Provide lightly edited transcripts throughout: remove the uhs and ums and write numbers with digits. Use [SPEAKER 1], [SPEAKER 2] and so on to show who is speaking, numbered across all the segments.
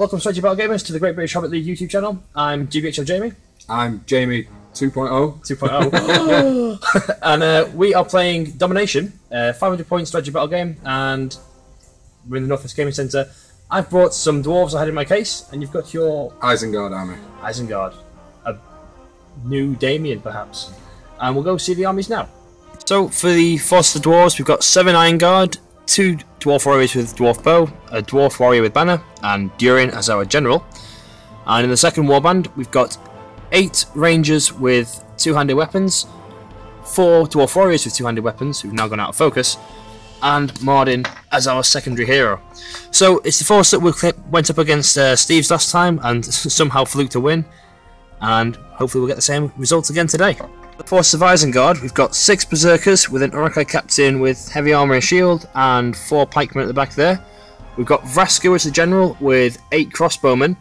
[SPEAKER 1] Welcome Strategy Battle Gamers to the Great British Hobbit League YouTube channel. I'm GBHL Jamie.
[SPEAKER 2] I'm Jamie 2.0.
[SPEAKER 1] 2.0. And we are playing Domination, 500 point strategy battle game, and we're in the Northwest Gaming Centre. I've brought some dwarves I had in my case, and you've got your
[SPEAKER 2] Isengard army.
[SPEAKER 1] Isengard. A new Damien, perhaps. And we'll go see the armies now. So, for the force of the dwarves, we've got 7 Isengard, 2 dwarf warriors with dwarf bow, a dwarf warrior with banner, and Durin as our general. And in the second warband, we've got 8 rangers with two-handed weapons, 4 dwarf warriors with two-handed weapons, who've now gone out of focus, and Mardin as our secondary hero. So it's the force that we went up against Steve's last time and somehow fluked a win, and hopefully we'll get the same results again today. The force of Isengard, we've got 6 berserkers with an Urukai captain with heavy armour and shield, and 4 pikemen at the back there. We've got Vrasku as the general with 8 crossbowmen,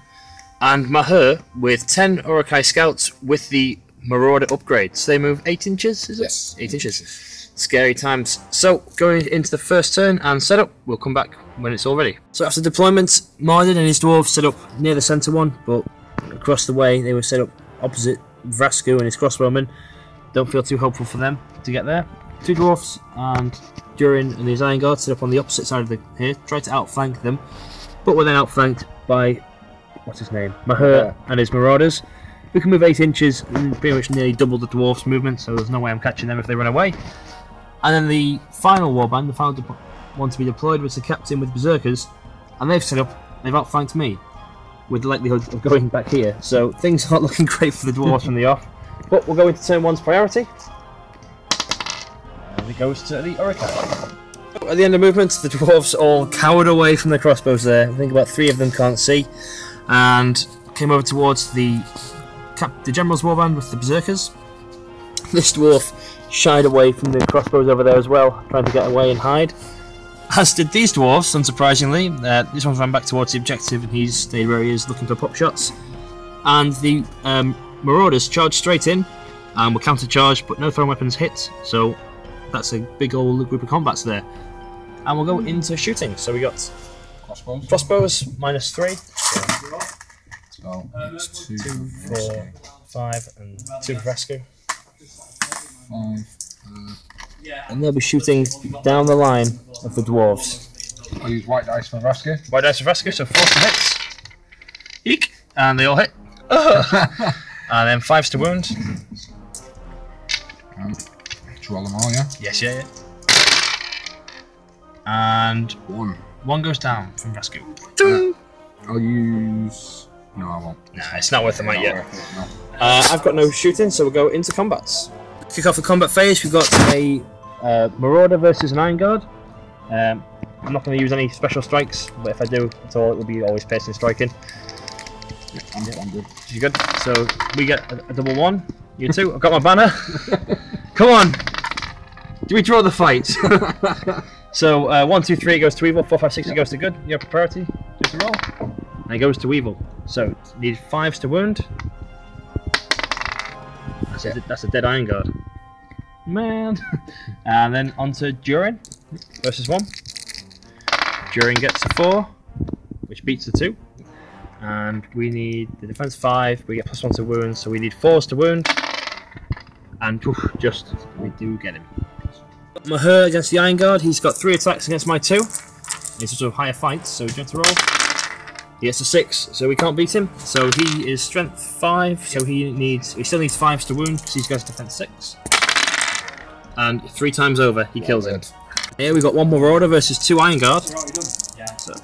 [SPEAKER 1] and Mahur with 10 Urukai scouts with the Marauder upgrade. So they move 8 inches, is it?
[SPEAKER 2] Yes.
[SPEAKER 1] 8 inches. Scary times. So, going into the first turn and setup, we'll come back when it's all ready. So after deployment, Mardin and his dwarves set up near the centre one, but across the way they were set up opposite Vrasku and his crossbowmen. Don't feel too hopeful for them to get there. 2 dwarfs and Durin and his Isengard set up on the opposite side of the here, tried to outflank them, but were then outflanked by, what's his name, Mahur and his Marauders. We can move 8 inches, and pretty much nearly double the dwarfs' movement, so there's no way I'm catching them if they run away. And then the final warband, the final one to be deployed, was the captain with berserkers, and they've outflanked me, with the likelihood of going back here. So things aren't looking great for the dwarves from the off. But we'll go into turn 1's priority. And it goes to the Urukai. At the end of movement, the dwarves all cowered away from the crossbows there. I think about 3 of them can't see. And came over towards the general's warband with the berserkers. This dwarf shied away from the crossbows over there as well, trying to get away and hide. As did these dwarves, unsurprisingly. This one ran back towards the objective and he's stayed where he is looking for pop shots. And the Marauders charged straight in and were counter-charged, but no thrown weapons hit, so that's a big old group of combats there. And we'll go into shooting. So we got crossbows -3.
[SPEAKER 2] So it's 2,
[SPEAKER 1] 4, 5, and 2 Vrasku.
[SPEAKER 2] 5.
[SPEAKER 1] And they'll be shooting down the line of the dwarves.
[SPEAKER 2] I'll use white dice for Vrasku.
[SPEAKER 1] White dice for Vrasku, so 4 to hit. Eek! And they all hit. And then 5s to wound.
[SPEAKER 2] Roll them all, yeah?
[SPEAKER 1] Yes, yeah. And 1 goes down from Vrasku.
[SPEAKER 2] I'll use... No, I won't.
[SPEAKER 1] Nah, it's not worth the might yet.
[SPEAKER 2] No.
[SPEAKER 1] I've got no shooting, so we'll go into combats. Kick off the combat phase, we've got a Marauder versus an Isengard. I'm not going to use any special strikes, but if I do at all, it will be always piercing striking.
[SPEAKER 2] I'm good.
[SPEAKER 1] You good? So we get a double 1. You 2. I've got my banner. Come on! Do we draw the fight? So 1, 2, 3 goes to evil. 4, 5, 6 it goes to good. Your priority is to roll. And it goes to evil. So need 5s to wound. That's a dead Isengard. Man. And then onto Durin versus 1. Durin gets a 4, which beats the 2. And we need the defense 5, we get +1 to wound, so we need 4s to wound. And we do get him. Mahur against the Isengard, he's got 3 attacks against my 2. He's sort of higher fights, so we have to roll. He gets a 6, so we can't beat him. So he is strength 5, so he still needs 5s to wound because he's got defense 6. And 3 times over, he kills him. Here we got 1 Marauder versus 2 Isengard. So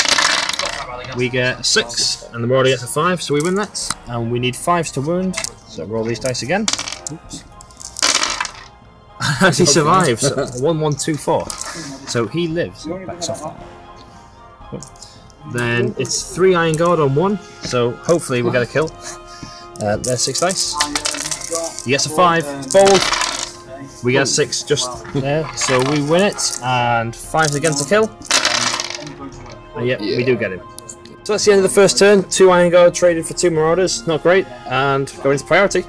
[SPEAKER 1] we get a 6, and the Marauder gets a 5, so we win that. And we need 5s to wound, so roll these dice again. Oops. And he survives. 1, 1, 2, 4. So he lives. Backs off. Then it's 3 Isengard on 1, so hopefully we'll get a kill. There's 6 dice. He gets a 5, bold. We get a 6 just there, so we win it. And 5's again to kill. Yeah, we do get him. So that's the end of the first turn. 2 Isengard traded for 2 Marauders. Not great. And going into priority.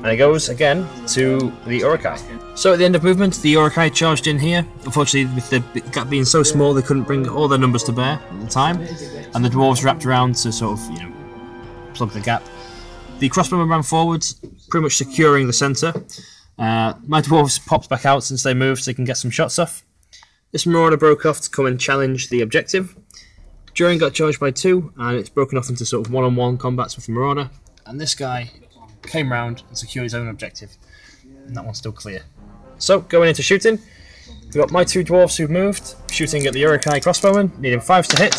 [SPEAKER 1] And it goes again to the Urukai. So at the end of movement, the Urukai charged in here. Unfortunately, with the gap being so small, they couldn't bring all their numbers to bear at the time, and the dwarves wrapped around to sort of, plug the gap. The crossbowmen ran forwards, pretty much securing the centre. My dwarves popped back out since they moved, so they can get some shots off. This marauder broke off to come and challenge the objective. Durin got charged by 2, and it's broken off into sort of one-on-one combats with the marauder. And this guy came round and secured his own objective, and that one's still clear. So, going into shooting, we've got my 2 dwarves who've moved, shooting at the Urukai crossbowman, needing 5s to hit.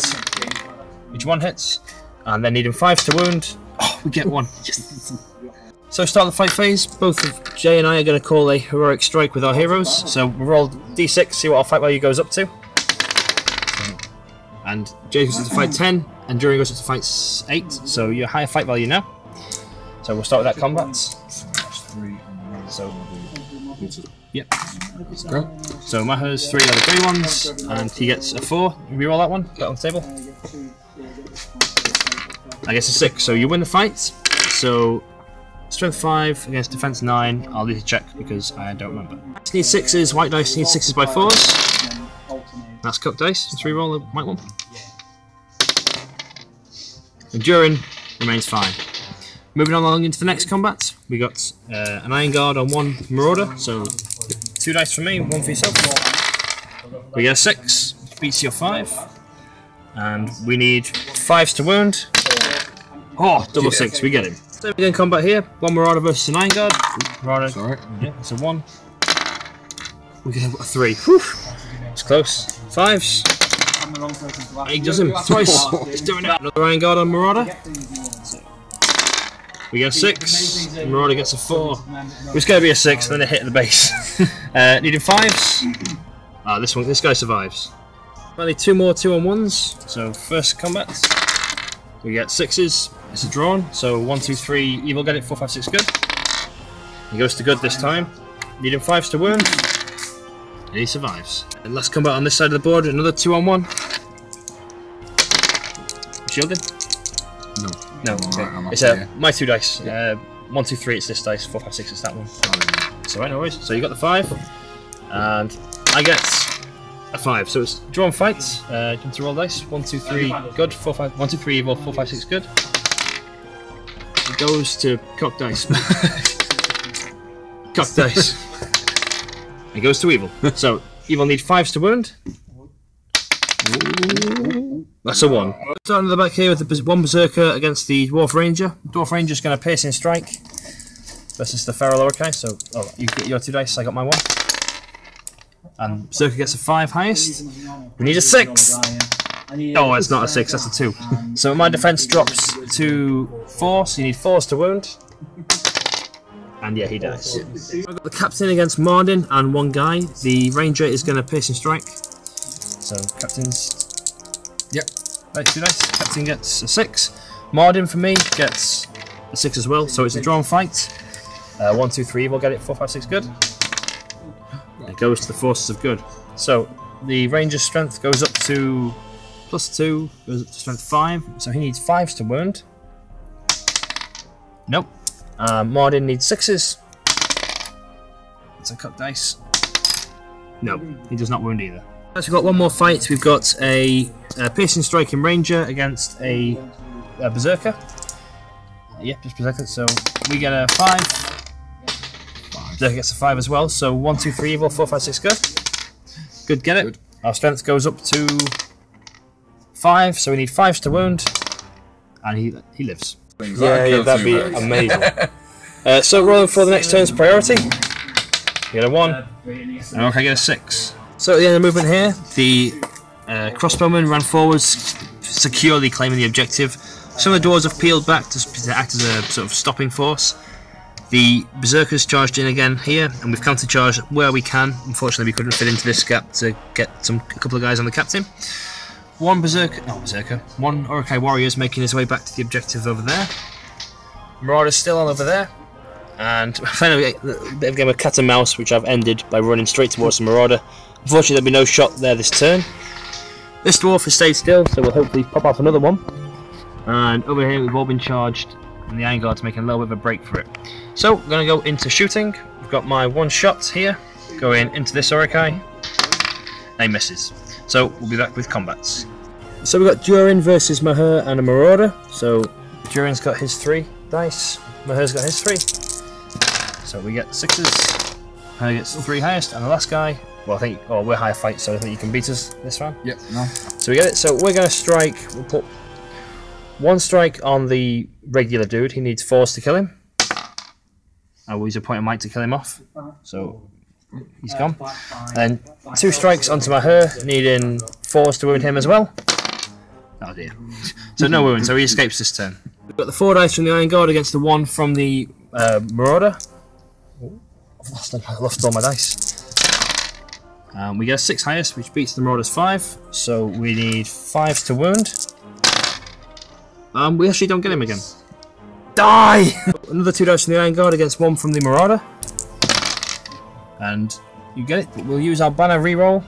[SPEAKER 1] Each one hits, and then needing 5s to wound. Oh, we get 1. Yes. So, start the fight phase. Both of Jay and I are going to call a heroic strike with our heroes. So, we'll roll d6, see what our fight value goes up to. And Jay goes to fight 10, and Durin goes to fight 8. So, you're higher fight value now. So, we'll start with that combat. So, yep. So Maher's 3 are the grey ones, and he gets a 4. Reroll that one, put it on the table. I guess a 6, so you win the fight. So, strength 5 against defense 9. I'll need to check because I don't remember. Dice need 6s, white dice need 6s by 4s. That's cocked dice. Let's reroll the white one. And Durin remains fine. Moving on along into the next combat, we got an Isengard on 1 marauder, so 2 dice for me, 1 for yourself. We get a 6, beats your 5, and we need 5s to wound. Oh, double 6, we get him. So we're going to combat here, 1 marauder versus an Isengard. Marauder,
[SPEAKER 2] sorry.
[SPEAKER 1] Yeah, it's a 1. We get a 3. Whew. It's close. 5s. He does him twice. He's doing it. Another Isengard on marauder. We get a 6, Marauder gets a 4. It's going to be a 6, and then a hit at the base. Needing 5s. This guy survives. Only 2 more 2-on-1s. So first combat, we get 6s. It's a drawn. So 1, 2, 3. Evil get it. 4, 5, 6. Good. He goes to good this time. Needing 5s to wound, and he survives. And last combat on this side of the board, another 2-on-1. Shielded.
[SPEAKER 2] No.
[SPEAKER 1] No, okay. It's my 2 dice. 1, 2, 3, it's this dice. 4, 5, 6, it's that one. So no worries. So you got the 5, and I get a 5. So it's drawn fights. Do you want to roll dice? 1, 2, 3, good. 4, 5. 1, 2, 3, evil. 4, 5, 6, good. It goes to cock dice. Cock dice. It goes to evil. So evil need 5s to wound. That's a 1. Starting at the back here with the 1 Berserker against the Dwarf Ranger. Dwarf Ranger's going to piercing strike versus the Feral Urukai. So, you get your 2 dice, I got my 1. And Berserker gets a 5 highest. We need a 6! Oh, it's not a 6, that's a 2. So my defense drops to 4, so you need 4s to wound. And yeah, he dies. I've got the Captain against Mardin and 1 guy. The Ranger is going to piercing strike. So, Captain's... Yep. Right, 2 dice. Captain gets a 6. Mardin for me gets a 6 as well, so it's a drawn fight. 1, 2, 3, we'll get it. 4, 5, 6, good. It goes to the forces of good. So the Ranger's strength goes up to +2, goes up to strength 5, so he needs 5s to wound. Nope. Mardin needs 6s. It's a cut dice. No, he does not wound either. So we've got 1 more fight. We've got a piercing striking Ranger against a Berserker. Yep, just Berserker. So we get a 5. Berserker gets a 5 as well. So 1, 2, 3 evil, 4, 5, 6 good. Good, get it. Good. Our strength goes up to 5, so we need 5s to wound, and he lives. Yeah, that'd be amazing. So rolling for the next turn's priority. We get a 1, and I get a 6. So at the end of the movement here, the crossbowmen ran forwards, securely claiming the objective. Some of the dwarves have peeled back to act as a sort of stopping force. The Berserkers charged in again here, and we've counter-charged where we can. Unfortunately, we couldn't fit into this gap to get a couple of guys on the Captain. 1 Berserker, 1 Urukai warrior is making his way back to the objective over there. Marauder's still on over there. And finally, a bit of a game of cat and mouse, which I've ended by running straight towards the Marauder. Unfortunately, there'll be no shot there this turn. This dwarf has stayed still, so we'll hopefully pop off another one. And over here, we've all been charged and the Isengard's making a little bit of a break for it. So we're going to go into shooting. I've got my one shot here, going into this Urukai, and he misses. So we'll be back with combats. So we've got Durin versus Mahur and a Marauder. So Durin's got his 3 dice, Mahur's got his 3. So we get 6s, Mahur gets the 3 highest, and the last guy, well I think, oh we're high fight, so I think you can beat us this round.
[SPEAKER 2] Yep, no.
[SPEAKER 1] So we get it, so we're going to strike, we'll put 1 strike on the regular dude, he needs 4s to kill him. I will use a point of might to kill him off, so he's gone. And 2 strikes onto Mahur, needing 4s to wound him as well. Oh dear. So no wound, so he escapes this turn. We've got the 4 dice from the Isengard against the 1 from the Marauder. Oh, I've lost all my dice. We get a 6 highest, which beats the Marauder's 5, so we need 5s to wound. We actually don't get him again. Die! Another 2 dice from the Isengard against 1 from the Marauder. And you get it. We'll use our banner reroll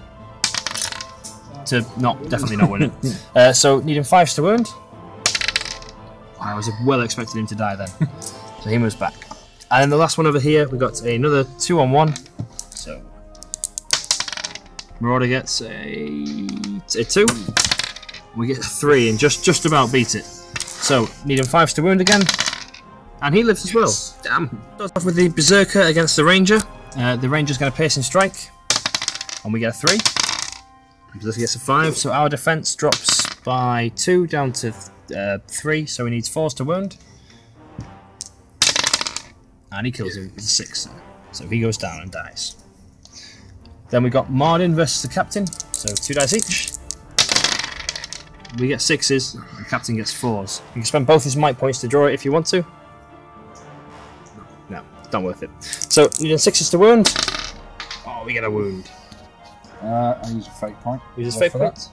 [SPEAKER 1] to definitely not win it. So needing 5s to wound. I was well expecting him to die then. So he moves back. And then the last one over here, we got another 2-on-1. So Marauder gets a 2. We get a 3 and just about beat it. So needing 5s to wound again. And he lives as well. Damn. Starts off with the Berserker against the Ranger. The Ranger's going to piercing strike. And we get a 3. Berserker gets a 5. So our defense drops by 2 down to 3. So he needs 4s to wound. And he kills him with a 6. So he goes down and dies. Then we got Mardin versus the Captain. So 2 dice each. We get 6s. The Captain gets 4s. You can spend both his might points to draw it if you want to. No, not worth it. So, needing 6s to wound. Oh, we get a wound.
[SPEAKER 2] I use a fate point.
[SPEAKER 1] Use his fate point.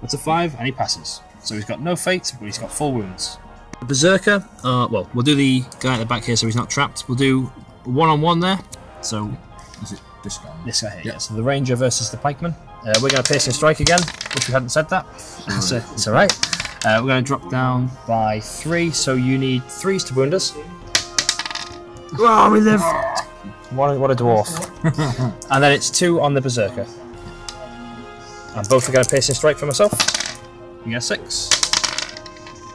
[SPEAKER 1] That's a 5, and he passes. So he's got no fate, but he's got full wounds. Berserker, well, we'll do the guy at the back here so he's not trapped. We'll do 1-on-1 there. So,
[SPEAKER 2] is it this guy?
[SPEAKER 1] This guy here, yeah. So the Ranger versus the Pikeman. We're going to piercing strike again, which we hadn't said that. So it's alright. We're going to drop down by 3, so you need 3s to wound us. Oh, we live! What a dwarf. And then it's 2 on the Berserker. And both are going to piercing strike for myself. You get a 6.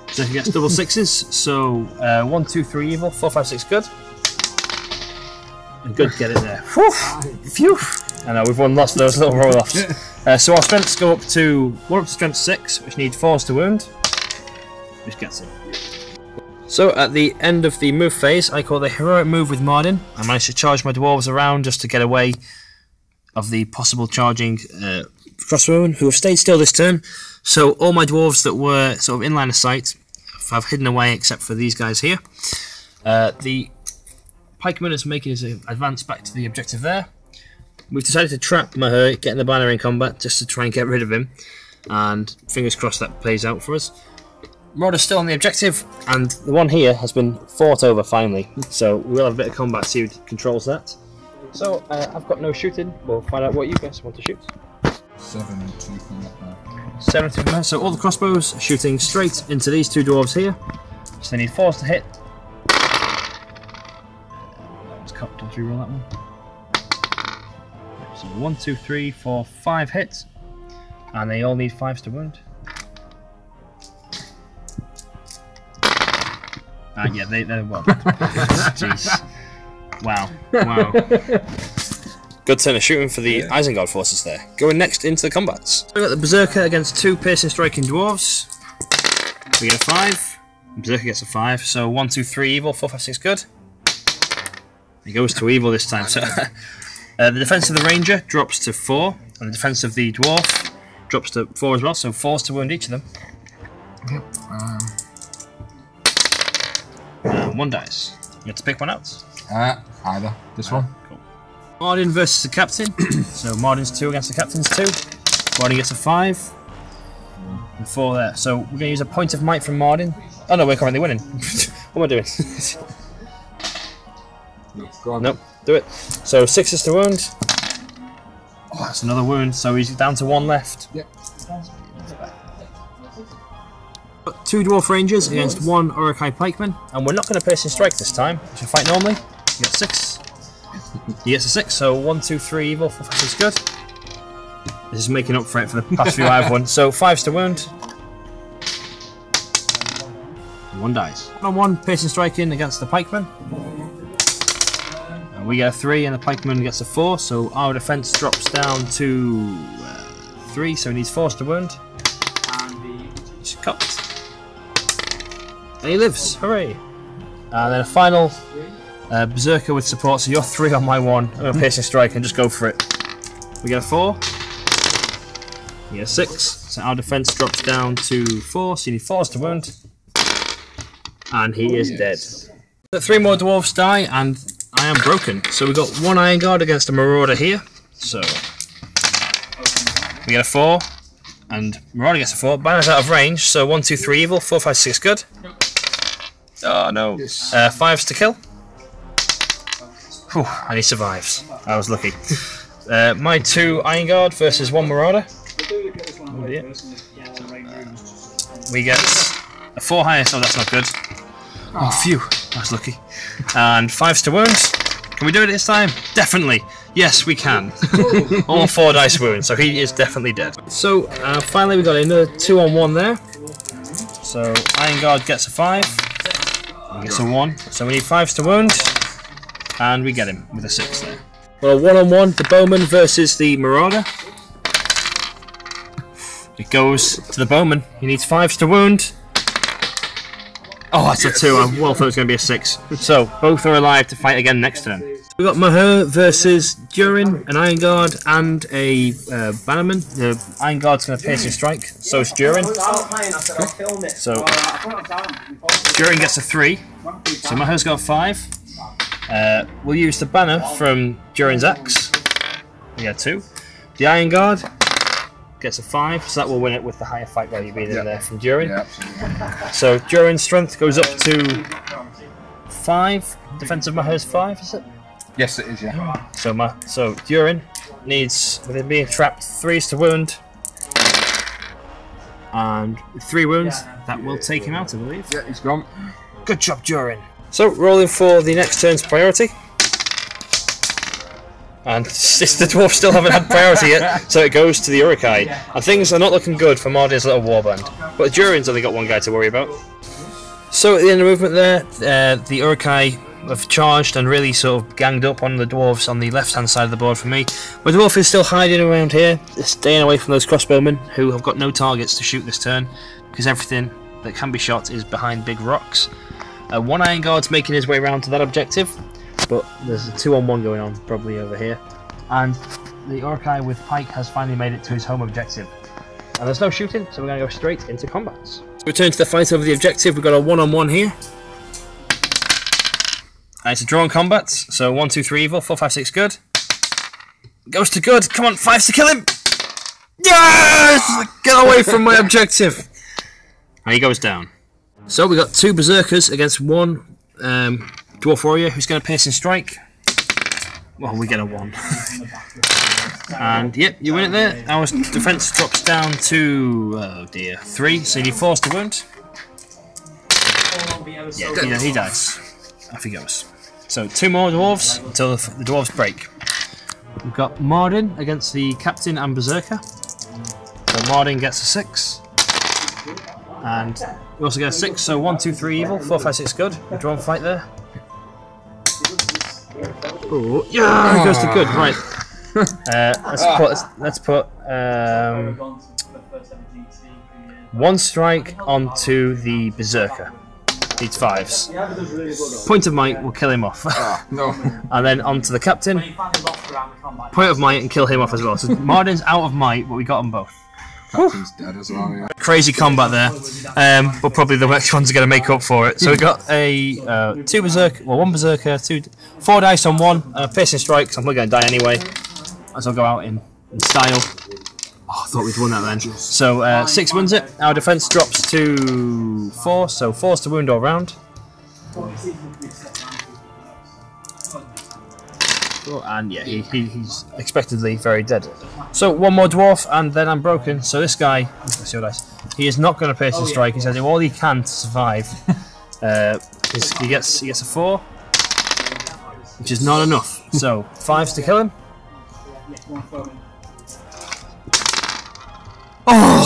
[SPEAKER 1] So he gets double 6s, so 1, 2, 3 evil, 4, 5, 6 good. And good, get it there. Whew. Phew! I know, we've won lots of those little roll-offs. So our strengths go up to, we're up to strength 6, which needs 4s to wound. Which gets it. So at the end of the move phase, I call the heroic move with Mardin. I managed to charge my dwarves around just to get away of the possible charging crossbowmen, who have stayed still this turn. So all my dwarves that were sort of in line of sight have hidden away except for these guys here. The pikeman is making his advance back to the objective there. We've decided to trap Mahur, getting the banner in combat just to try and get rid of him. And fingers crossed that plays out for us. Marauder's still on the objective, and the one here has been fought over finally. So we'll have a bit of combat, see who controls that. So I've got no shooting. We'll find out what you guys want to shoot.
[SPEAKER 2] 7 and 2 from that now.
[SPEAKER 1] 7 from there. So all the crossbows are shooting straight into these 2 dwarves here. So they need 4s to hit. Let's cut to reroll that one. So 1, 2, 3, 4, 5 hits, and they all need 5s to wound. Yeah, they're well. Jeez. Wow. Good turn of shooting for the Isengard forces there. Going next into the combats. So we got the Berserker against 2 piercing striking dwarves. We get a 5. The Berserker gets a 5. So 1, 2, 3 evil, 4, 5, 6 good. He goes to evil this time. So the defense of the Ranger drops to 4, and the defense of the Dwarf drops to 4 as well, so 4s to wound each of them.
[SPEAKER 2] Yep.
[SPEAKER 1] 1 dice. You have to pick one out.
[SPEAKER 2] Either. This one.
[SPEAKER 1] Cool. Mardin versus the Captain. So Mardin's 2 against the Captain's 2. Mardin gets a 5. And 4 there. So we're going to use a point of might from Mardin. Oh no, we're currently winning. What am I doing?
[SPEAKER 2] Go on.
[SPEAKER 1] Nope, do it. So 6s to wound. Oh, that's another wound. So he's down to 1 left.
[SPEAKER 2] Yep.
[SPEAKER 1] Got 2 Dwarf Rangers against 1 Urukai Pikeman, and we're not going to piercing strike this time. We should fight normally. You get 6. He gets a 6, so 1, 2, 3 evil, 4, 5, 6 good. This is making up for it for the past few I've won. So 5's to wound. And 1 dies. 1-on-1 piercing striking against the Pikeman. And we get a 3 and the Pikeman gets a 4, so our defense drops down to 3, so he needs 4's to wound. He's cut. And he lives, hooray! And then a final Berserker with support, so you're 3 on my 1. I'm going to piercing strike and just go for it. We get a 4. We get a 6, so our defense drops down to 4, so you need 4's to wound. And he is dead. So 3 more dwarves die, and I am broken. So we've got 1 Isengard against a Marauder here. So we get a 4, and Marauder gets a 4. Banner's out of range, so 1, 2, 3 evil, 4, 5, 6 good. Oh no. 5's to kill. Whew, and he survives. I was lucky. My 2 Isengard versus 1 Marauder. Oh, yeah. We get a 4 higher, so that's not good. Oh, phew. I was lucky. And 5's to wounds. Can we do it this time? Definitely. Yes, we can. All 4 dice wounds, so he is definitely dead. So, finally we got another 2-on-1 there. So, Isengard gets a 5. He gets a 1. So we need 5's to wound. And we get him with a 6 there. Well, 1-on-1, the Bowman versus the Marauder. It goes to the Bowman. He needs 5's to wound. Oh, that's a 2. I well thought it was going to be a 6. So, both are alive to fight again next turn. We've got Mahur versus Durin, an Isengard, and a Bannerman. The Isengard's going to piercing strike, so is Durin. So, Durin gets a 3. So, Mahur's got a 5. We'll use the banner from Durin's axe. We get 2. The Isengard gets a 5, so that will win it with the higher fight value being in there from Durin. Yeah, so Durin's strength goes up to 5. Defensive Mahur's 5, is it?
[SPEAKER 2] Yes, it is, yeah.
[SPEAKER 1] So Durin needs, with him being trapped, 3's to wound. And with 3 wounds, that will take him out, I believe.
[SPEAKER 2] Yeah, he's gone.
[SPEAKER 1] Good job, Durin. So, rolling for the next turn's priority. And the dwarves still haven't had priority yet, so it goes to the Urukai. And things are not looking good for Mardin's little warband. But Durin's only got 1 guy to worry about. So at the end of the movement there, the Urukai have charged and really sort of ganged up on the dwarves on the left-hand side of the board for me. My dwarf is still hiding around here, staying away from those crossbowmen, who have got no targets to shoot this turn, because everything that can be shot is behind big rocks. 1 Isengard's making his way around to that objective, but there's a 2-on-1 going on probably over here, and the Urukai with Pike has finally made it to his home objective. And there's no shooting, so we're going to go straight into combat. So return to the fight over the objective. We've got a 1-on-1 here. And it's a drawn combat, so 1, 2, 3 evil, 4, 5, 6 good. Goes to good, come on, 5's to kill him! Yes! Get away from my objective! And he goes down. So we got 2 Berserkers against 1 Dwarf Warrior who's going to piercing strike. Well, we get a 1. And yep, you win it there. Our defense drops down to, oh dear, 3, so you need 4's to wound. Yeah, he dies. Off he goes. So 2 more dwarves until the dwarves break. We've got Mardin against the Captain and Berserker. So Mardin gets a 6. And we also get a 6, so 1, 2, 3 evil, 4, 5, 6 good. A drawn fight there. Oh, yeah, it goes to good, right. Let's put 1 strike onto the Berserker. Needs 5s. Point of might will kill him off.
[SPEAKER 2] No.
[SPEAKER 1] And then onto the Captain. Point of might and kill him off as well. So Mardin's out of might, but we got them both.
[SPEAKER 2] Captain's dead as well, yeah.
[SPEAKER 1] Crazy combat there, but probably the next ones are going to make up for it. So we got a 2 Berserker, well 1 Berserker, 4 dice on 1, piercing strike, so I'm not going to die anyway, as I'll go out in style. Oh, I thought we'd won that then. So 6 wins it, our defense drops to 4, so 4's to wound all round. And yeah, he's expectedly very dead. So one more dwarf, and then I'm broken. So this guy, let's see what dice. He is not going to pierce the strike. He's going to do all he can to survive. He gets a 4, which is not enough. So 5s to kill him. Oh,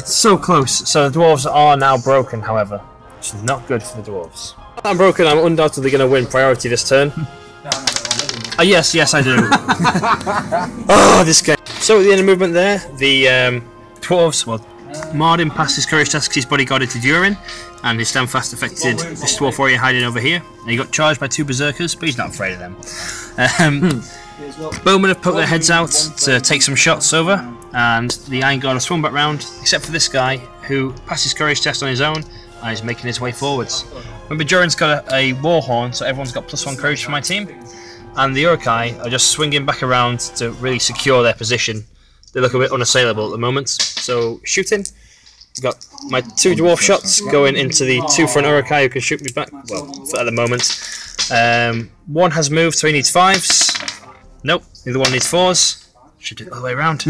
[SPEAKER 1] so close. So the dwarves are now broken, however, which is not good for the dwarves. I'm broken. I'm undoubtedly going to win priority this turn. Yes, I do. Oh, this game. So at the end of movement there, the dwarves, well, Mardin passed his courage test because he's bodyguarded to Durin, and his standfast affected this dwarf warrior hiding over here. And he got charged by 2 berserkers, but he's not afraid of them. Bowmen have poked their heads out to take some shots over, and the Isengard have swung back round, except for this guy, who passed his courage test on his own, and is making his way forwards. Remember, Durin's got a war horn, so everyone's got +1 courage for my team. And the Uruk-hai are just swinging back around to really secure their position. They look a bit unassailable at the moment. So shooting, I've got my 2 dwarf shots going into the 2 front Uruk-hai who can shoot me back. Well, at the moment, 1 has moved, so he needs 5s. Nope, the other one needs 4s. Should do it all the way around.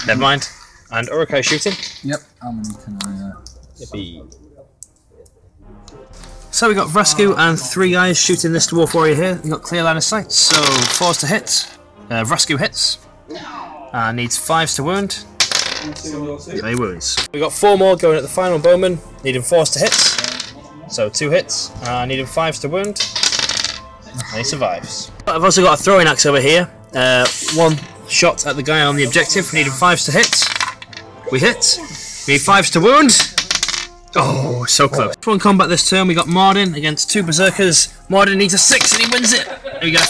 [SPEAKER 1] Never mind. And Uruk-hai shooting.
[SPEAKER 2] Yep, can I?
[SPEAKER 1] Yippee. So we got Vrasku and 3 guys shooting this dwarf warrior here. We got clear line of sight, so 4s to hit. Vrasku hits. Needs 5s to wound. He wounds. We got 4 more going at the final bowman, needing 4s to hit. So 2 hits. Needing 5s to wound. And he survives. I've also got a throwing axe over here. 1 shot at the guy on the objective, needing 5s to hit. We hit. We need 5s to wound. Oh, so close. One combat this turn, we got Mardin against 2 berserkers. Mardin needs a 6 and he wins it. And we get a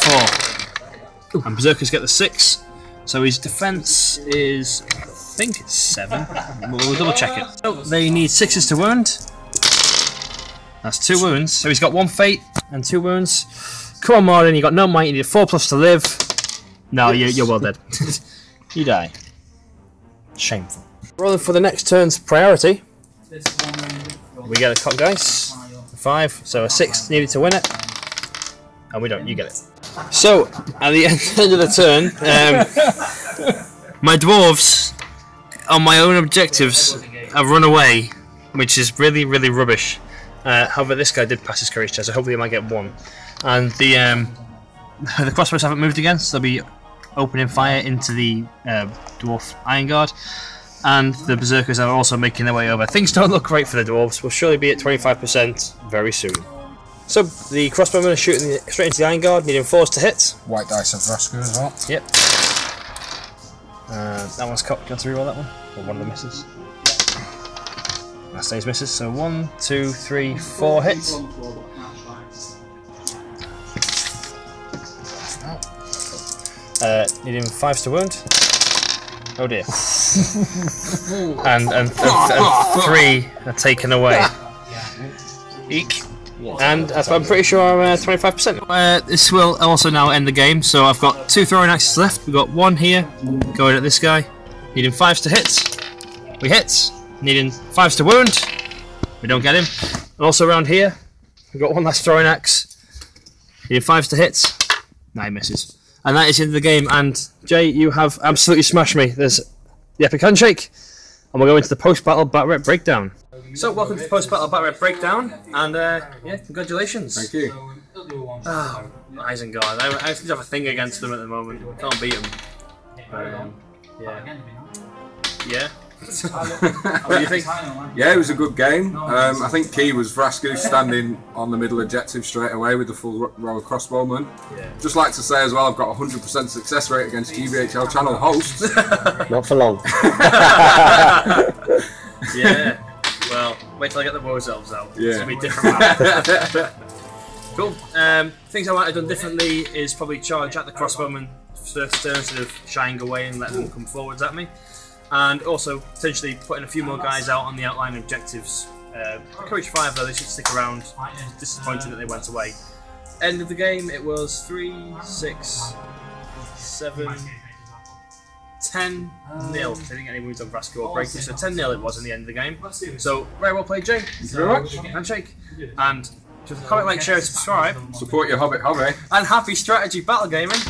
[SPEAKER 1] 4. And berserkers get the 6. So his defense is, I think it's 7. We'll double check it. So they need 6s to wound. That's 2 wounds. So he's got 1 fate and 2 wounds. Come on, Mardin, you got no might. You need a 4+ to live. No, you're well dead. You die. Shameful. Rolling for the next turn's priority. We get a cock dice, 5, so a 6 needed to win it, and we don't, you get it. So, at the end of the turn, my dwarves, on my own objectives, have run away, which is really, really rubbish. However, this guy did pass his courage test, so hopefully he might get 1. And the crossbows haven't moved again, so they'll be opening fire into the dwarf Isengard. And the berserkers are also making their way over. Things don't look great for the dwarves. We'll surely be at 25% very soon. So the crossbowmen are shooting straight into the Isengard, needing 4s to hit.
[SPEAKER 2] White dice of Vrasku as well.
[SPEAKER 1] Yep. That one's cocked. Got to reroll that one. Or one of the misses. That stays misses. So 1, 2, 3, 4 hits. Needing 5s to wound. Oh dear. and 3 are taken away. Eek. And I'm pretty sure I'm 25%. This will also now end the game, so I've got 2 throwing axes left. We've got 1 here, going at this guy. Needing 5s to hit. We hit. Needing 5s to wound. We don't get him. And also around here, we've got 1 last throwing axe. Needing 5s to hit. Nah, he misses. And that is the end of the game, and Jay, you have absolutely smashed me. There's the epic handshake, and we'll go into the post-battle BatRep breakdown. So, welcome to the post-battle BatRep breakdown, and yeah, congratulations.
[SPEAKER 2] Thank you.
[SPEAKER 1] Oh, Isengard. I seem to have a thing against them at the moment. Can't beat them. Yeah. Yeah. What do you think?
[SPEAKER 2] Yeah, it was a good game. I think key was Vrasku standing on the middle objective straight away with the full row of crossbowmen. Yeah. Just like to say as well, I've got a 100% success rate against GBHL channel hosts.
[SPEAKER 3] Not for long.
[SPEAKER 1] Yeah. Well, wait till I get the Woes Elves out.
[SPEAKER 2] Yeah.
[SPEAKER 1] It's going to be different. Cool. Things I might have done differently is probably charge at the crossbowmen first turn instead of shying away and letting them come forwards at me. And also potentially putting a few more guys out on the outline objectives. Courage 5 though, they should stick around. It's disappointing that they went away. End of the game, it was 3, 6, 7, 10-0. I didn't get any wounds on Vrasku or Breaker, so 10-0 it was in the end of the game. So very well played, Jay.
[SPEAKER 2] Thank you very much.
[SPEAKER 1] Handshake. And just comment, like, share, and subscribe.
[SPEAKER 2] Support your Hobbit hobby.
[SPEAKER 1] And happy strategy battle gaming.